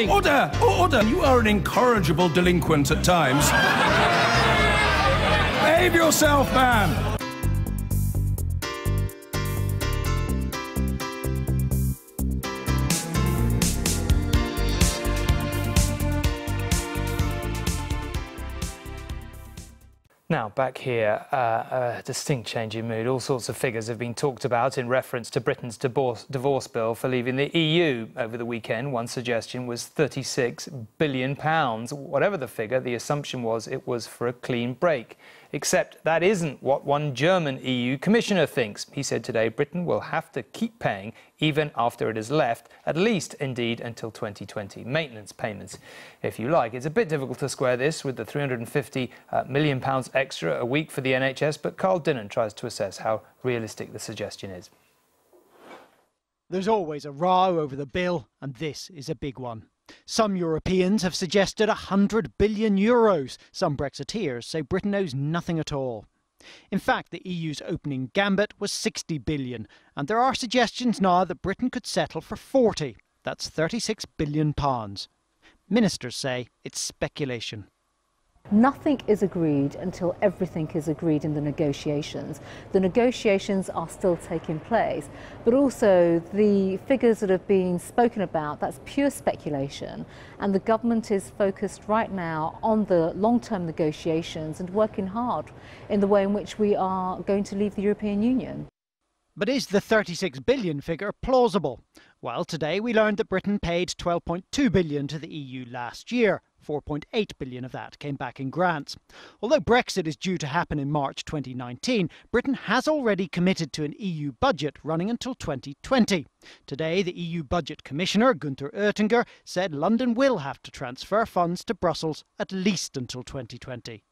Order! Order! You are an incorrigible delinquent at times. Behave yourself, man! Now, back here, a distinct change in mood. All sorts of figures have been talked about in reference to Britain's divorce bill for leaving the EU over the weekend. One suggestion was £36 billion. Whatever the figure, the assumption was it was for a clean break. Except that isn't what one German EU commissioner thinks. He said today Britain will have to keep paying even after it has left, at least, indeed, until 2020. Maintenance payments, if you like. It's a bit difficult to square this with the £350 million extra a week for the NHS, but Carl Dinnan tries to assess how realistic the suggestion is. There's always a row over the bill, and this is a big one. Some Europeans have suggested €100 billion. Some Brexiteers say Britain owes nothing at all. In fact, the EU's opening gambit was £60 billion, and there are suggestions now that Britain could settle for 40. That's £36 billion. Ministers say it's speculation. Nothing is agreed until everything is agreed in the negotiations. The negotiations are still taking place, but also the figures that have been spoken about, that's pure speculation, and the government is focused right now on the long-term negotiations and working hard in the way in which we are going to leave the European Union. But is the £36 billion figure plausible? Well, today we learned that Britain paid £12.2 billion to the EU last year. £4.8 billion of that came back in grants. Although Brexit is due to happen in March 2019, Britain has already committed to an EU budget running until 2020. Today, the EU Budget Commissioner, Günther Oettinger, said London will have to transfer funds to Brussels at least until 2020.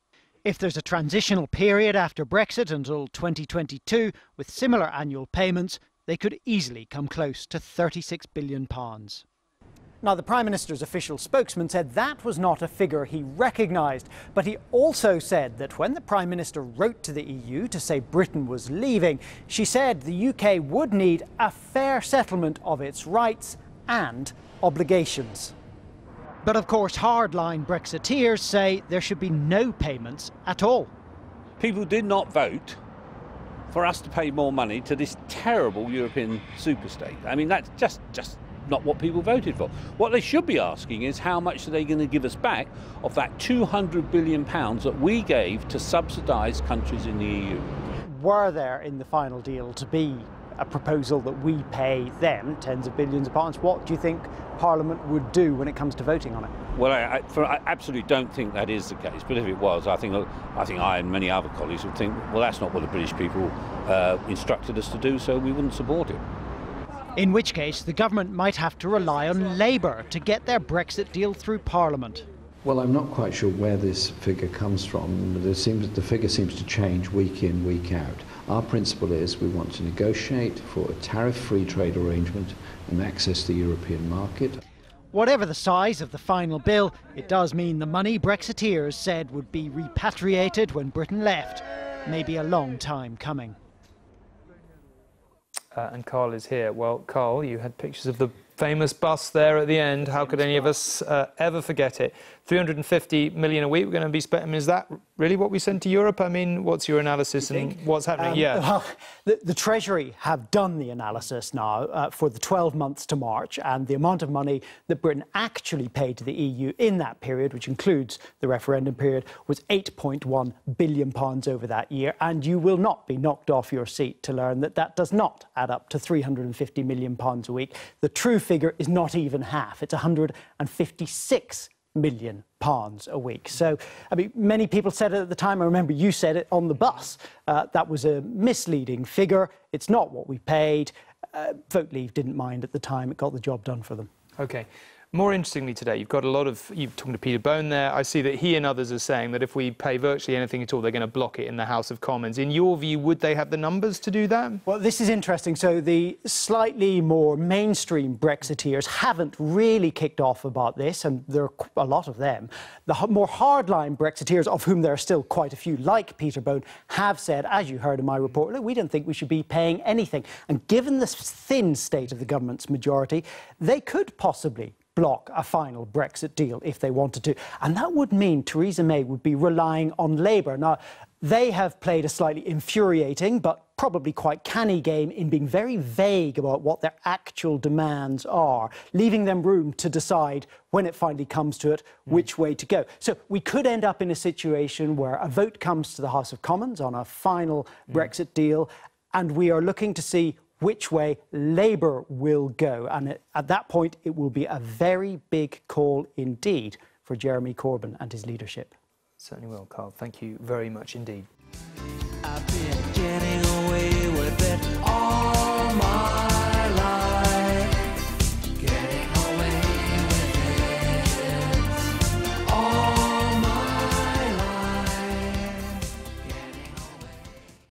If there's a transitional period after Brexit until 2022, with similar annual payments, they could easily come close to £36 billion. Now, the Prime Minister's official spokesman said that was not a figure he recognised, but he also said that when the Prime Minister wrote to the EU to say Britain was leaving, she said the UK would need a fair settlement of its rights and obligations. But of course, hardline Brexiteers say there should be no payments at all. People did not vote for us to pay more money to this terrible European superstate. I mean, that's just not what people voted for. What they should be asking is how much are they going to give us back of that £200 billion that we gave to subsidise countries in the EU. Were there in the final deal to be a proposal that we pay them tens of billions of pounds, what do you think Parliament would do when it comes to voting on it? Well, I absolutely don't think that is the case, but if it was, I think I and many other colleagues would think, well, that's not what the British people instructed us to do, so we wouldn't support it. In which case, the government might have to rely on Labour to get their Brexit deal through Parliament. Well, I'm not quite sure where this figure comes from. The figure seems to change week in, week out. Our principle is we want to negotiate for a tariff-free trade arrangement and access the European market. Whatever the size of the final bill, it does mean the money Brexiteers said would be repatriated when Britain left may be a long time coming. And Carl is here. Well, Carl, you had pictures of the famous bus there at the end. How could any of us ever forget it? 350 million a week we're going to be spending. Is that really what we send to Europe? I mean, what's your analysis and what's happening? Well, the Treasury have done the analysis now for the 12 months to March, and the amount of money that Britain actually paid to the EU in that period, which includes the referendum period, was £8.1 billion over that year. And you will not be knocked off your seat to learn that that does not add up to £350 million a week. The true figure is not even half. It's £156 million a week. So, I mean, many people said it at the time. I remember you said it on the bus. That was a misleading figure. It's not what we paid. Vote Leave didn't mind at the time. It got the job done for them. OK. More interestingly today, you've got a lot of, you've talked to Peter Bone there. I see that he and others are saying that if we pay virtually anything at all, they're going to block it in the House of Commons. In your view, would they have the numbers to do that? Well, this is interesting. So the slightly more mainstream Brexiteers haven't really kicked off about this, and there are a lot of them. The more hardline Brexiteers, of whom there are still quite a few, like Peter Bone, have said, as you heard in my report, look, we don't think we should be paying anything. And given the thin state of the government's majority, they could possibly block a final Brexit deal if they wanted to. And that would mean Theresa May would be relying on Labour. Now, they have played a slightly infuriating but probably quite canny game in being very vague about what their actual demands are, leaving them room to decide when it finally comes to it which way to go. So we could end up in a situation where a vote comes to the House of Commons on a final Brexit deal, and we are looking to see which way Labour will go. And at that point, it will be a very big call indeed for Jeremy Corbyn and his leadership. Certainly will, Carl. Thank you very much indeed. I've been getting away